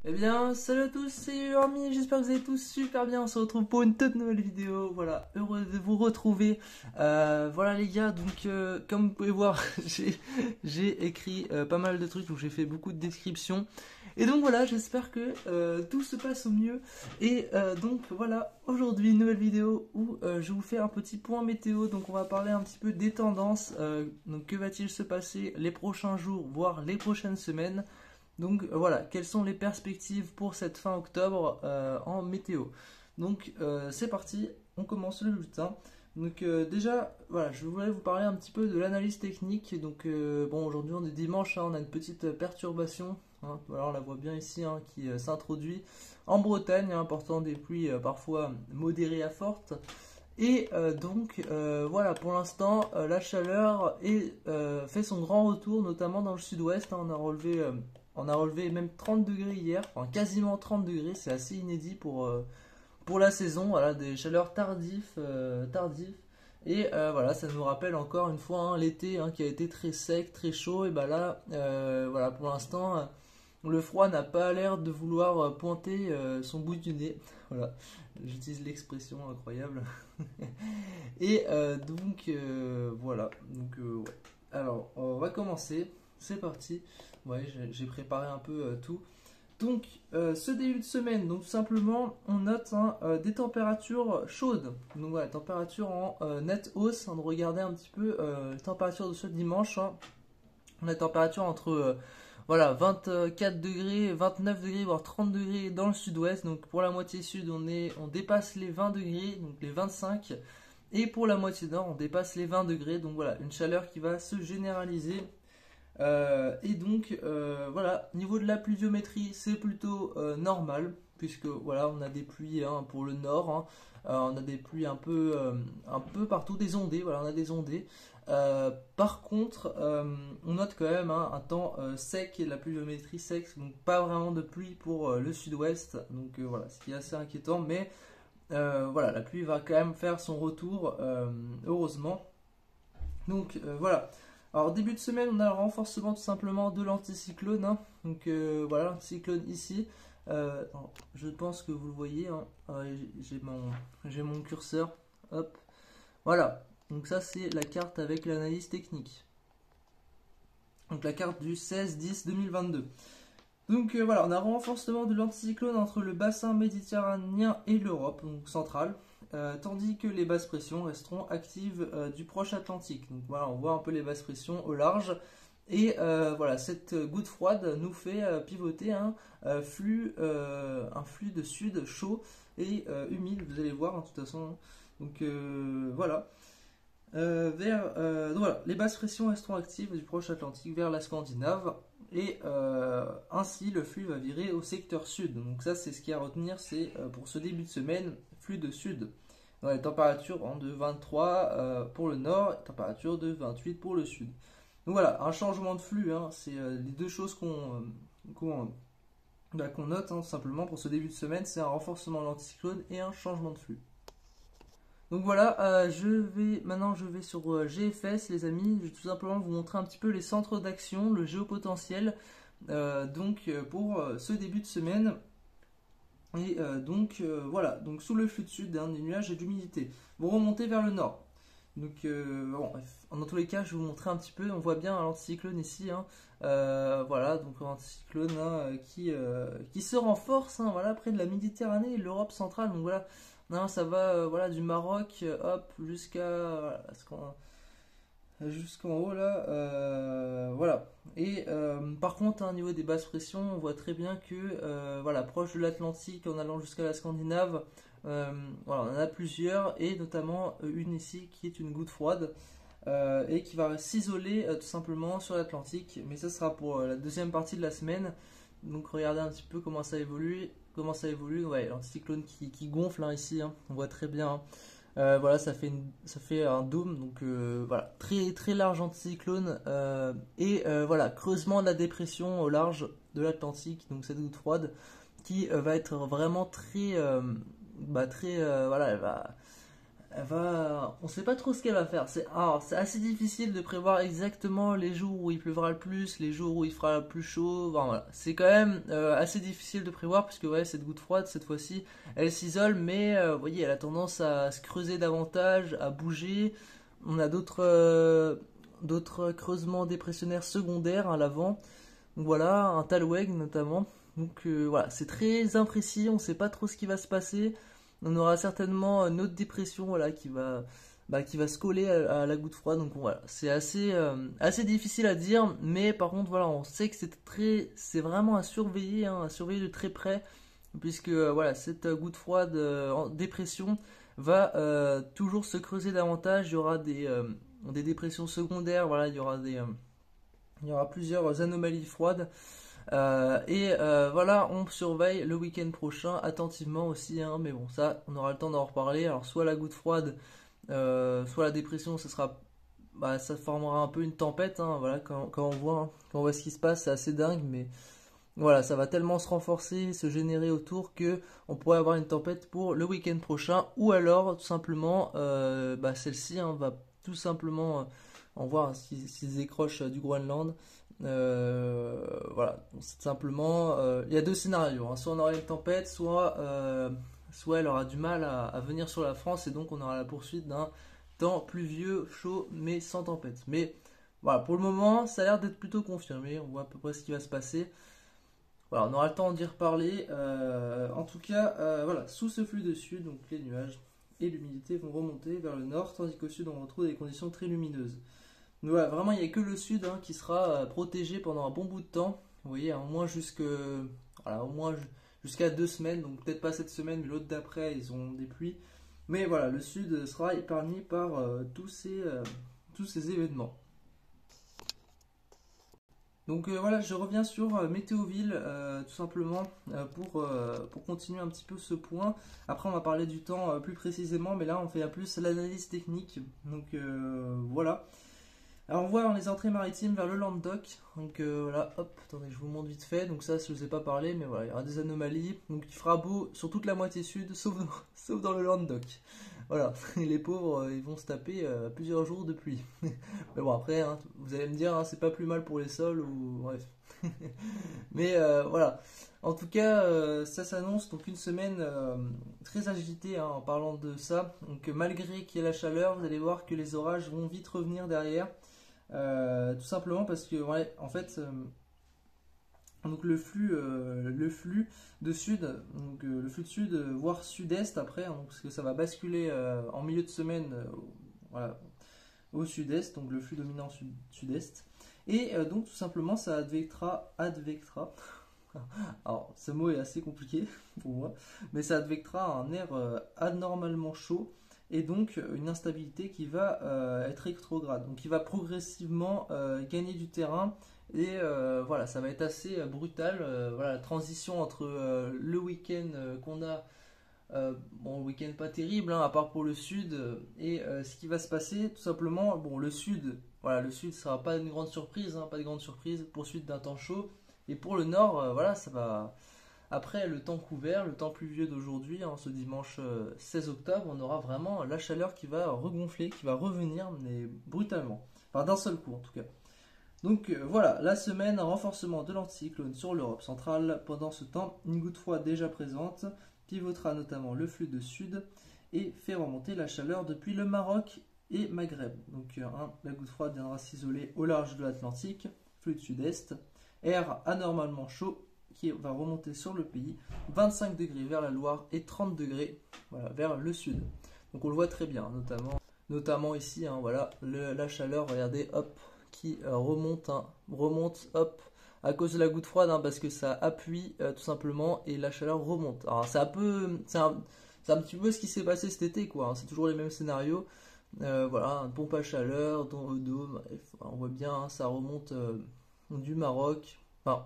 Eh bien, salut à tous, c'est Urmi, j'espère que vous allez tous super bien. On se retrouve pour une toute nouvelle vidéo. Voilà, heureux de vous retrouver. Voilà les gars, donc comme vous pouvez voir, j'ai écrit pas mal de trucs, donc j'ai fait beaucoup de descriptions. Et donc voilà, j'espère que tout se passe au mieux. Et donc voilà, aujourd'hui, une nouvelle vidéo où je vous fais un petit point météo. Donc on va parler un petit peu des tendances. Donc que va-t-il se passer les prochains jours, voire les prochaines semaines. Donc voilà, quelles sont les perspectives pour cette fin octobre en météo. Donc c'est parti, on commence le bulletin. Donc déjà, voilà, je voulais vous parler un petit peu de l'analyse technique. Donc bon, aujourd'hui on est dimanche, hein, on a une petite perturbation, hein, voilà, on la voit bien ici, hein, qui s'introduit en Bretagne, hein, portant des pluies parfois modérées à fortes. Et donc voilà, pour l'instant, la chaleur fait son grand retour, notamment dans le sud-ouest, hein. On a relevé même 30 degrés hier, enfin quasiment 30 degrés, c'est assez inédit pour la saison. Voilà, des chaleurs tardives. Et voilà, ça nous rappelle encore une fois, hein, l'été, hein, qui a été très sec, très chaud. Et bah là, voilà, pour l'instant, le froid n'a pas l'air de vouloir pointer son bout du nez. Voilà, j'utilise l'expression incroyable. Et voilà. Donc ouais. Alors on va commencer. C'est parti. Ouais, j'ai préparé un peu tout. Donc ce début de semaine, donc tout simplement, on note, hein, des températures chaudes. Donc voilà, température en nette hausse. On regardait un petit peu les températures de ce dimanche, hein. On a des températures entre voilà, 24 degrés, 29 degrés, voire 30 degrés dans le sud-ouest. Donc pour la moitié sud, on dépasse les 20 degrés, donc les 25. Et pour la moitié nord, on dépasse les 20 degrés. Donc voilà, une chaleur qui va se généraliser. Et donc voilà, niveau de la pluviométrie, c'est plutôt normal, puisque voilà, on a des pluies, hein, pour le nord, hein. On a des pluies un peu partout, des ondées, voilà, on a des ondées. Par contre, on note quand même, hein, un temps sec et de la pluviométrie sec, donc pas vraiment de pluie pour le sud-ouest, donc voilà, ce qui est assez inquiétant, mais voilà, la pluie va quand même faire son retour, heureusement. Donc voilà. Alors début de semaine, on a le renforcement tout simplement de l'anticyclone, hein. Donc voilà, l'anticyclone ici. Alors, je pense que vous le voyez, hein. J'ai mon curseur. Hop. Voilà. Donc ça c'est la carte avec l'analyse technique. Donc la carte du 16-10-2022. Donc voilà, on a un renforcement de l'anticyclone entre le bassin méditerranéen et l'Europe, donc centrale, tandis que les basses pressions resteront actives du proche Atlantique. Donc voilà, on voit un peu les basses pressions au large. Et voilà, cette goutte froide nous fait pivoter un flux de sud chaud et humide, vous allez voir, hein, de toute façon. Donc voilà. Donc voilà, les basses pressions resteront actives du proche Atlantique vers la Scandinave. Et ainsi, le flux va virer au secteur sud. Donc ça, c'est ce qu'il y a à retenir, c'est pour ce début de semaine, flux de sud. Dans les températures, hein, de 23 pour le nord, et température de 28 pour le sud. Donc voilà, un changement de flux, hein, c'est les deux choses qu'on note, hein, tout simplement pour ce début de semaine, c'est un renforcement de l'anticyclone et un changement de flux. Donc voilà, maintenant je vais sur GFS les amis, je vais tout simplement vous montrer un petit peu les centres d'action, le géopotentiel, pour ce début de semaine. Et voilà, donc sous le flux de sud, hein, des nuages et d'humidité, vous remontez vers le nord. Donc bon, bref, dans tous les cas, je vais vous montrer un petit peu, on voit bien l'anticyclone ici, hein. Voilà, donc l'anticyclone, hein, qui se renforce, hein, voilà, près de la Méditerranée et l'Europe centrale. Donc voilà, non, ça va, voilà, du Maroc, hop, voilà, jusqu'en haut là, voilà. Et par contre, au niveau des basses pressions, on voit très bien que voilà, proche de l'Atlantique, en allant jusqu'à la Scandinave, voilà, on en a plusieurs, et notamment une ici qui est une goutte froide, et qui va s'isoler tout simplement sur l'Atlantique. Mais ça sera pour la deuxième partie de la semaine. Donc regardez un petit peu comment ça évolue. Ouais, l'anticyclone qui gonfle, hein, ici, hein, on voit très bien, hein. Voilà, ça fait un dôme, donc voilà, très très large anticyclone, et voilà, creusement de la dépression au large de l'Atlantique, donc cette goutte froide qui va être vraiment très, voilà, on sait pas trop ce qu'elle va faire. C'est assez difficile de prévoir exactement les jours où il pleuvra le plus, les jours où il fera le plus chaud. Enfin, voilà. C'est quand même assez difficile de prévoir puisque ouais, cette goutte froide, cette fois-ci, elle s'isole, mais vous voyez, elle a tendance à se creuser davantage, à bouger. On a d'autres creusements dépressionnaires secondaires à l'avant. Donc voilà, un talweg notamment. Donc voilà, c'est très imprécis, on ne sait pas trop ce qui va se passer. On aura certainement une autre dépression voilà, qui va se coller à la goutte froide. Donc voilà, c'est assez difficile à dire, mais par contre voilà, on sait que c'est vraiment à surveiller, hein, à surveiller de très près, puisque voilà, cette goutte froide en dépression va toujours se creuser davantage. Il y aura des dépressions secondaires, voilà, il y aura plusieurs anomalies froides. Voilà, on surveille le week-end prochain attentivement aussi, hein, mais bon, ça, on aura le temps d'en reparler. Alors, soit la goutte froide, soit la dépression, ça formera un peu une tempête, hein, voilà, quand on voit ce qui se passe, c'est assez dingue, mais voilà, ça va tellement se renforcer, se générer autour que on pourrait avoir une tempête pour le week-end prochain, ou alors tout simplement, celle-ci hein, va tout simplement, on voit hein, s'ils décrochent du Groenland. Voilà, c'est simplement, il y a deux scénarios, hein. Soit on aura une tempête, soit elle aura du mal à venir sur la France et donc on aura la poursuite d'un temps pluvieux, chaud, mais sans tempête. Mais voilà, pour le moment, ça a l'air d'être plutôt confirmé. On voit à peu près ce qui va se passer. Voilà, on aura le temps d'y reparler. En tout cas, voilà, sous ce flux de sud, donc les nuages et l'humidité vont remonter vers le nord, tandis qu'au sud, on retrouve des conditions très lumineuses. Donc voilà, vraiment, il n'y a que le sud hein, qui sera protégé pendant un bon bout de temps. Vous voyez, hein, au moins jusqu'à 2 semaines, donc peut-être pas cette semaine, mais l'autre d'après, ils ont des pluies. Mais voilà, le sud sera épargné par tous ces événements. Donc voilà, je reviens sur Météoville tout simplement pour continuer un petit peu ce point. Après, on va parler du temps plus précisément, mais là, on fait plus l'analyse technique. Donc voilà. Alors on voit dans les entrées maritimes vers le Languedoc, donc voilà, hop, attendez, je vous montre vite fait, donc ça je ne vous ai pas parlé, mais voilà, il y aura des anomalies, donc il fera beau sur toute la moitié sud, sauf dans le Languedoc. Voilà, et les pauvres, ils vont se taper plusieurs jours de pluie. Mais bon après, hein, vous allez me dire, hein, c'est pas plus mal pour les sols, ou bref. Mais voilà, en tout cas, ça s'annonce donc une semaine très agitée hein, en parlant de ça, donc malgré qu'il y ait la chaleur, vous allez voir que les orages vont vite revenir derrière. Tout simplement parce que ouais, en fait donc le flux de sud donc le flux de sud voire sud-est après hein, parce que ça va basculer en milieu de semaine voilà, au sud-est, donc le flux dominant sud-est et donc tout simplement ça advectera alors ce mot est assez compliqué pour moi, mais ça advectera un air anormalement chaud et donc une instabilité qui va être rétrograde, donc qui va progressivement gagner du terrain et voilà, ça va être assez brutal. Voilà, la transition entre le week-end qu'on a, bon, le week-end pas terrible, hein, à part pour le sud, et ce qui va se passer, tout simplement, bon, le sud, voilà, le sud sera pas une grande surprise, hein, pas de grande surprise, poursuite d'un temps chaud, et pour le nord, voilà, ça va. Après le temps couvert, le temps pluvieux d'aujourd'hui, hein, ce dimanche 16 octobre, on aura vraiment la chaleur qui va regonfler, qui va revenir, mais brutalement. Enfin, d'un seul coup en tout cas. Donc voilà, la semaine, un renforcement de l'anticyclone sur l'Europe centrale. Pendant ce temps, une goutte froide déjà présente pivotera notamment le flux de sud et fait remonter la chaleur depuis le Maroc et Maghreb. Donc la goutte froide viendra s'isoler au large de l'Atlantique, flux de sud-est, air anormalement chaud qui va remonter sur le pays, 25 degrés vers la Loire et 30 degrés voilà, vers le sud. Donc on le voit très bien, notamment ici, hein, voilà, la chaleur, regardez, hop, qui remonte, hop, à cause de la goutte froide, hein, parce que ça appuie tout simplement et la chaleur remonte. Alors c'est un petit peu ce qui s'est passé cet été, quoi, hein, c'est toujours les mêmes scénarios. Voilà, une pompe à chaleur, dôme, on voit bien, hein, ça remonte du Maroc, enfin,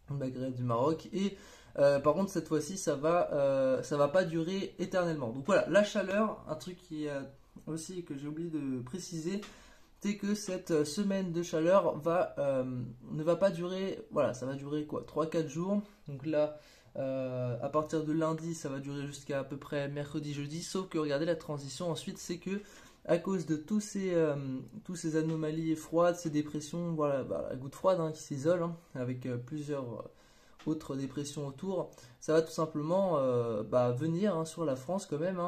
Maghreb du Maroc et par contre cette fois-ci ça va pas durer éternellement. Donc voilà, la chaleur, un truc qui aussi que j'ai oublié de préciser, c'est que cette semaine de chaleur ne va pas durer, voilà, ça va durer quoi, 3-4 jours. Donc là, à partir de lundi, ça va durer jusqu'à à peu près mercredi, jeudi. Sauf que regardez la transition ensuite, c'est que à cause de tous ces anomalies froides, ces dépressions, voilà, bah, la goutte froide qui s'isole, avec plusieurs autres dépressions autour, ça va tout simplement venir sur la France quand même.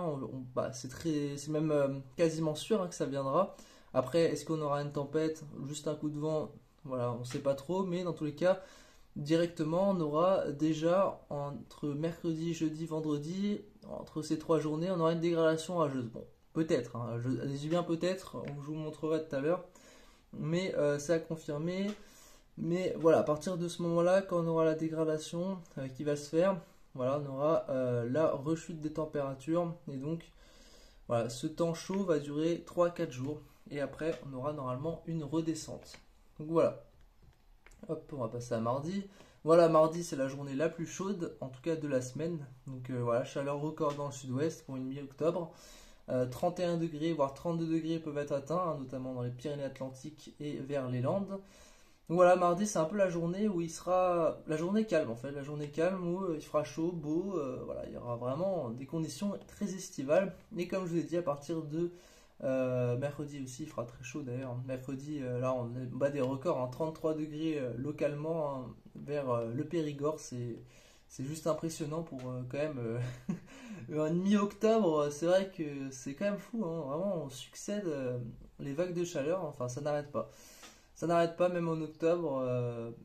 Bah, c'est même quasiment sûr que ça viendra. Après, est-ce qu'on aura une tempête, juste un coup de vent? Voilà, on ne sait pas trop, mais dans tous les cas, directement, on aura déjà entre mercredi, jeudi, vendredi, entre ces 3 journées, on aura une dégradation orageuse. Bon, peut-être, je dis bien peut-être, je vous montrerai tout à l'heure, mais c'est à confirmer. Mais voilà, à partir de ce moment-là, quand on aura la dégradation qui va se faire, voilà, on aura la rechute des températures. Et donc, voilà, ce temps chaud va durer 3-4 jours. Et après, on aura normalement une redescente. Donc voilà. Hop, on va passer à mardi. Voilà, mardi, c'est la journée la plus chaude, en tout cas de la semaine. Donc voilà, chaleur record dans le sud-ouest pour une mi-octobre. 31 degrés, voire 32 degrés peuvent être atteints, notamment dans les Pyrénées-Atlantiques et vers les Landes. Donc voilà, mardi, c'est un peu la journée où il sera. La journée calme en fait, la journée calme où il fera chaud, beau, voilà, il y aura vraiment des conditions très estivales. Et comme je vous ai dit, à partir de mercredi aussi, il fera très chaud d'ailleurs. Mercredi, là, on bat des records, 33 degrés localement vers le Périgord, c'est juste impressionnant pour quand même un mi-octobre. C'est vrai que c'est quand même fou, vraiment, on succède les vagues de chaleur, enfin, ça n'arrête pas. Ça n'arrête pas même en octobre.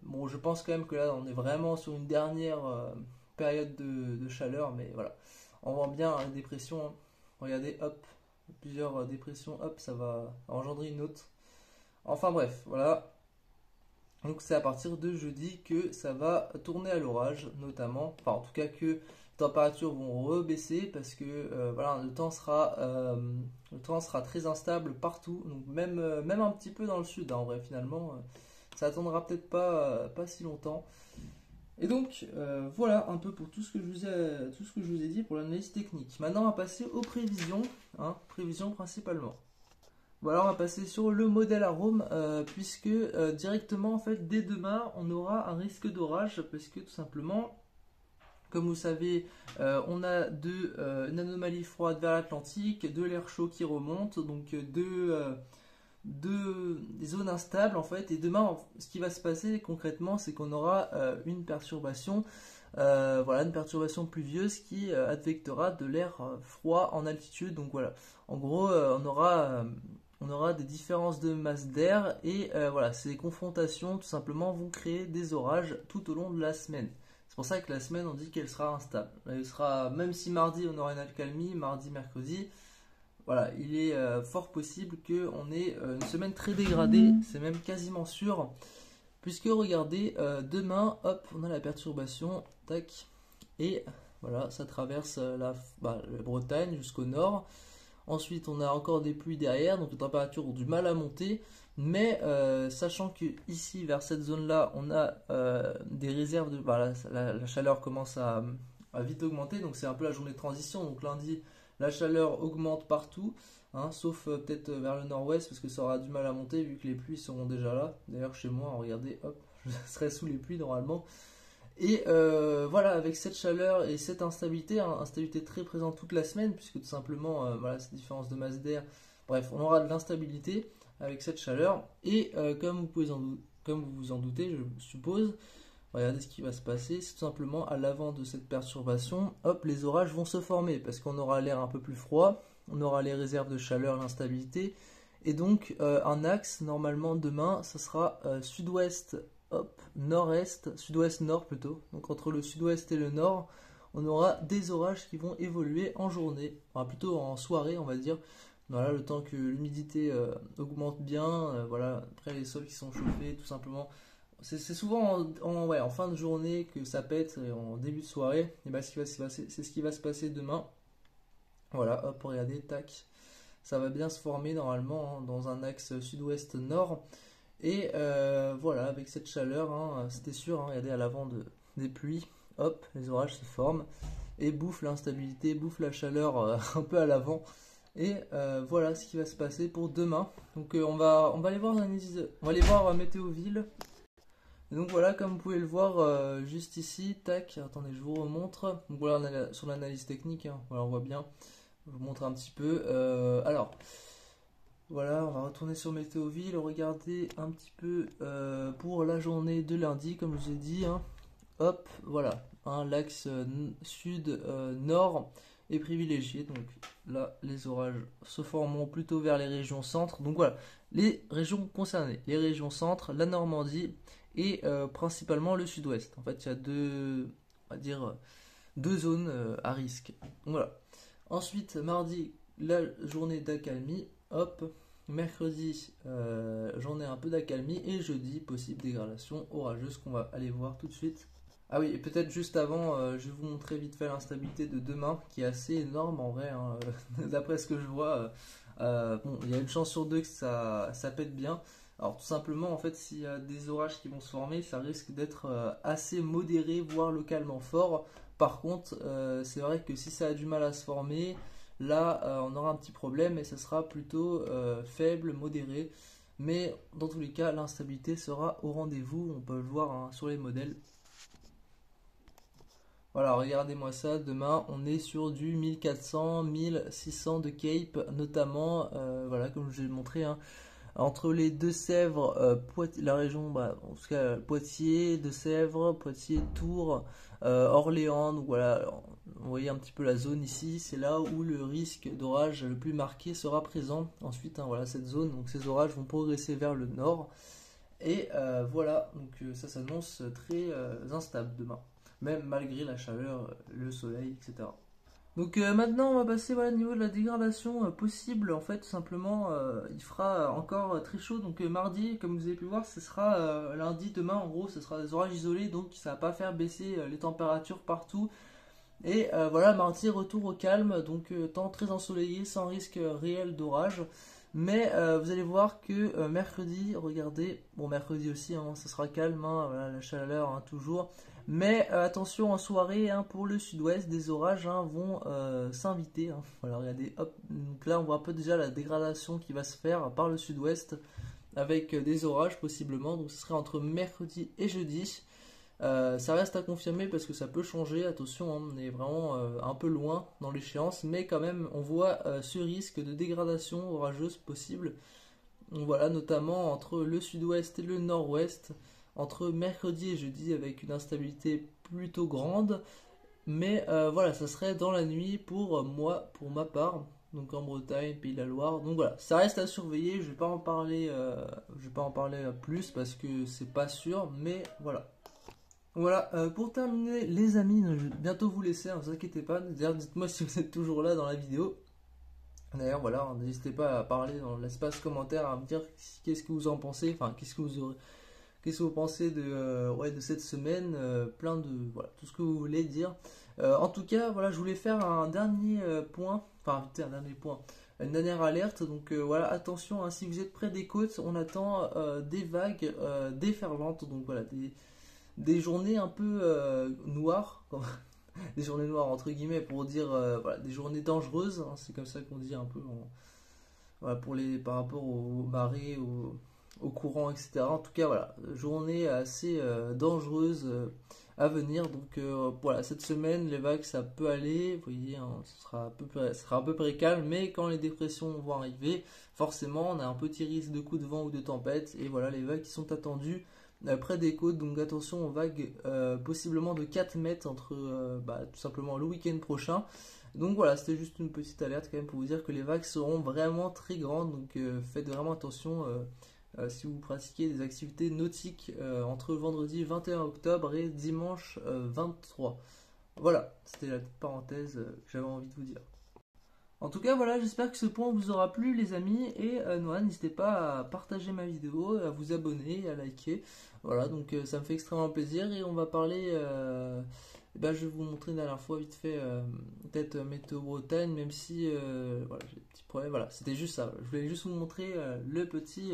Bon, je pense quand même que là, on est vraiment sur une dernière période de chaleur, mais voilà. On voit bien la dépression. Regardez, hop, plusieurs dépressions, hop, ça va engendrer une autre. Enfin bref, voilà. Donc c'est à partir de jeudi que ça va tourner à l'orage, notamment. Enfin, en tout cas que les températures vont rebaisser parce que voilà, le temps sera très instable partout. Donc même un petit peu dans le sud, en vrai, finalement, ça attendra peut-être pas si longtemps. Et donc voilà un peu pour tout ce que je vous ai dit pour l'analyse technique. Maintenant on va passer aux prévisions, prévisions principalement. Voilà, on va passer sur le modèle arôme, puisque directement, en fait, dès demain, on aura un risque d'orage, parce que tout simplement, comme vous savez, on a une anomalie froide vers l'Atlantique, de l'air chaud qui remonte, donc des zones instables, en fait. Et demain, ce qui va se passer concrètement, c'est qu'on aura une perturbation, voilà, une perturbation pluvieuse qui advectera de l'air froid en altitude. Donc voilà, en gros, on aura des différences de masse d'air et voilà, ces confrontations tout simplement vont créer des orages tout au long de la semaine. C'est pour ça que la semaine on dit qu'elle sera instable. Elle sera, même si mardi on aura une accalmie, mardi, mercredi, voilà, il est fort possible qu'on ait une semaine très dégradée, c'est même quasiment sûr. Puisque regardez, demain, hop, on a la perturbation, tac, et voilà, ça traverse la Bretagne jusqu'au nord. Ensuite, on a encore des pluies derrière, donc les températures ont du mal à monter. Mais sachant que ici, vers cette zone-là, on a des réserves de. Voilà, la chaleur commence à vite augmenter, donc c'est un peu la journée de transition. Donc lundi, la chaleur augmente partout, sauf peut-être vers le nord-ouest, parce que ça aura du mal à monter vu que les pluies seront déjà là. D'ailleurs, chez moi, regardez, hop, je serai sous les pluies normalement. Et voilà, avec cette chaleur et cette instabilité, instabilité très présente toute la semaine, puisque tout simplement, voilà, cette différence de masse d'air, bref, on aura de l'instabilité avec cette chaleur. Et comme vous vous en doutez, je suppose, regardez ce qui va se passer, c'est tout simplement à l'avant de cette perturbation, hop, les orages vont se former, parce qu'on aura l'air un peu plus froid, on aura les réserves de chaleur, l'instabilité, et donc un axe, normalement demain, ça sera sud-ouest, hop, nord-est, sud-ouest-nord plutôt. Donc entre le sud-ouest et le nord, on aura des orages qui vont évoluer en journée, enfin plutôt en soirée on va dire. Voilà, le temps que l'humidité augmente bien, voilà, après les sols qui sont chauffés tout simplement. C'est souvent en fin de journée que ça pète, en début de soirée. Et ben, c'est ce qui va se passer demain. Voilà, hop, regardez, tac. Ça va bien se former normalement dans un axe sud-ouest-nord. Et voilà, avec cette chaleur, c'était sûr, regardez à l'avant des pluies, hop, les orages se forment et bouffent l'instabilité, bouffent la chaleur un peu à l'avant. Et voilà ce qui va se passer pour demain. Donc on va aller voir on va aller voir Météoville. Et donc voilà, comme vous pouvez le voir juste ici, tac, attendez, je vous remontre. Donc voilà, on est sur l'analyse technique, hein. Voilà, on voit bien. Je vous montre un petit peu. Alors, voilà, on va retourner sur Météoville, regarder un petit peu pour la journée de lundi, comme je vous ai dit, hein. Hop, voilà, hein, l'axe sud-nord est privilégié. Donc là, les orages se formeront plutôt vers les régions centre. Donc voilà, les régions concernées, les régions centre, la Normandie et principalement le sud-ouest. En fait, il y a on va dire, deux zones à risque. Donc voilà. Ensuite, mardi, la journée d'accalmie. Hop. Mercredi, journée un peu d'accalmie. Et jeudi, possible dégradation orageuse qu'on va aller voir tout de suite. Ah oui, et peut-être juste avant, je vais vous montrer vite fait l'instabilité de demain, qui est assez énorme en vrai, hein. D'après ce que je vois, bon, il y a une chance sur deux que ça pète bien. Alors tout simplement, en fait, s'il y a des orages qui vont se former, ça risque d'être assez modéré, voire localement fort. Par contre, c'est vrai que si ça a du mal à se former, là, on aura un petit problème et ça sera plutôt faible, modéré. Mais dans tous les cas, l'instabilité sera au rendez-vous, on peut le voir, hein, sur les modèles. Voilà, regardez-moi ça, demain on est sur du 1400, 1600 de Cape, notamment, voilà, comme je l'ai montré, hein, entre les Deux-Sèvres, la région, bah, en tout cas Poitiers, Deux-Sèvres, Poitiers, Tours, Orléans, donc voilà, vous voyez un petit peu la zone ici, c'est là où le risque d'orage le plus marqué sera présent. Ensuite, hein, voilà cette zone, donc ces orages vont progresser vers le nord, et voilà, donc ça s'annonce très instable demain même malgré la chaleur, le soleil, etc. Donc maintenant on va passer voilà, au niveau de la dégradation possible. En fait tout simplement il fera encore très chaud. Donc mardi comme vous avez pu voir ce sera lundi, demain en gros ce sera des orages isolés. Donc ça va pas faire baisser les températures partout. Et voilà, mardi retour au calme. Donc temps très ensoleillé sans risque réel d'orage. Mais vous allez voir que mercredi, regardez, bon mercredi aussi, hein, ça sera calme, hein, voilà, la chaleur hein, toujours. Mais attention en soirée, hein, pour le sud-ouest, des orages hein, vont s'inviter. Hein. Voilà, regardez, hop, donc là on voit un peu déjà la dégradation qui va se faire par le sud-ouest avec des orages possiblement. Donc ce serait entre mercredi et jeudi. Ça reste à confirmer parce que ça peut changer, attention, hein, on est vraiment un peu loin dans l'échéance, mais quand même on voit ce risque de dégradation orageuse possible. Donc voilà, notamment entre le sud-ouest et le nord-ouest, entre mercredi et jeudi avec une instabilité plutôt grande, mais voilà, ça serait dans la nuit pour moi, pour ma part, donc en Bretagne, Pays de la Loire. Donc voilà, ça reste à surveiller, je vais pas en parler, plus parce que c'est pas sûr, mais voilà. Voilà, pour terminer les amis, je vais bientôt vous laisser, ne vous inquiétez pas, d'ailleurs dites-moi si vous êtes toujours là dans la vidéo. D'ailleurs voilà, n'hésitez pas à parler dans l'espace commentaire, à me dire qu'est-ce que vous en pensez, enfin qu'est-ce que vous pensez de, ouais, de cette semaine, plein de, voilà, tout ce que vous voulez dire. En tout cas, voilà, je voulais faire un dernier point, enfin un dernier point, une dernière alerte, donc voilà, attention, hein, si vous êtes près des côtes, on attend des vagues déferlantes, donc voilà, des journées un peu noires, des journées noires entre guillemets pour dire voilà, des journées dangereuses, hein, c'est comme ça qu'on dit un peu voilà, par rapport aux marées, au courant, etc. En tout cas, voilà, journée assez dangereuse à venir. Donc voilà, cette semaine, les vagues, ça peut aller. Vous voyez, hein, ça sera à peu près calme, mais quand les dépressions vont arriver, forcément, on a un petit risque de coups de vent ou de tempête. Et voilà, les vagues qui sont attendues près des côtes. Donc attention aux vagues possiblement de 4 mètres entre tout simplement le week-end prochain. Donc voilà, c'était juste une petite alerte quand même pour vous dire que les vagues seront vraiment très grandes. Donc faites vraiment attention si vous pratiquez des activités nautiques entre vendredi 21 octobre et dimanche 23. Voilà, c'était la petite parenthèse que j'avais envie de vous dire. En tout cas, voilà, j'espère que ce point vous aura plu, les amis. Et n'hésitez pas à partager ma vidéo, à vous abonner, à liker. Voilà, donc ça me fait extrêmement plaisir. Et on va parler. Je vais vous montrer une dernière fois, vite fait, peut-être Météo Bretagne, même si. Voilà, j'ai des petits problèmes. Voilà, c'était juste ça. Je voulais juste vous montrer le petit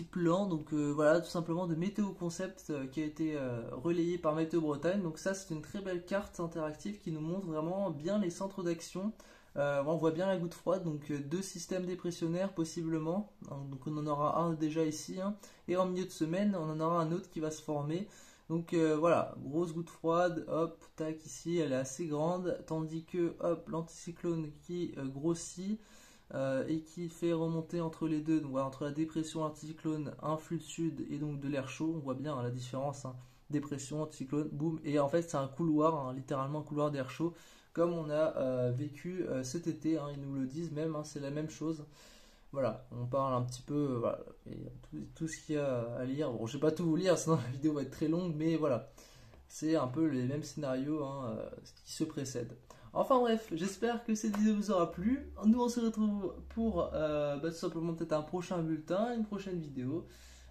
plan, donc voilà, tout simplement de Météo Concept qui a été relayé par Météo Bretagne. Donc ça, c'est une très belle carte interactive qui nous montre vraiment bien les centres d'action On voit bien la goutte froide, donc deux systèmes dépressionnaires possiblement. Donc on en aura un déjà ici, hein. Et en milieu de semaine, on en aura un autre qui va se former. Donc voilà, grosse goutte froide, hop, tac, ici, elle est assez grande, tandis que, hop, l'anticyclone qui grossit et qui fait remonter entre les deux, donc voilà, entre la dépression et l'anticyclone, un flux de sud et donc de l'air chaud, on voit bien, hein, la différence, hein. Dépression, anticyclone, boum, et en fait c'est un couloir, hein, littéralement un couloir d'air chaud, comme on a vécu cet été, hein, ils nous le disent même, hein, c'est la même chose. Voilà, on parle un petit peu, voilà, et tout ce qu'il y a à lire. Bon, je vais pas tout vous lire, sinon la vidéo va être très longue, mais voilà, c'est un peu les mêmes scénarios, hein, qui se précèdent. Enfin bref, j'espère que cette vidéo vous aura plu. Nous on se retrouve pour tout simplement peut-être un prochain bulletin, une prochaine vidéo.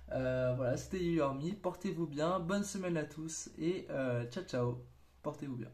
Voilà, c'était YouArmy, portez-vous bien, bonne semaine à tous et ciao ciao, portez-vous bien.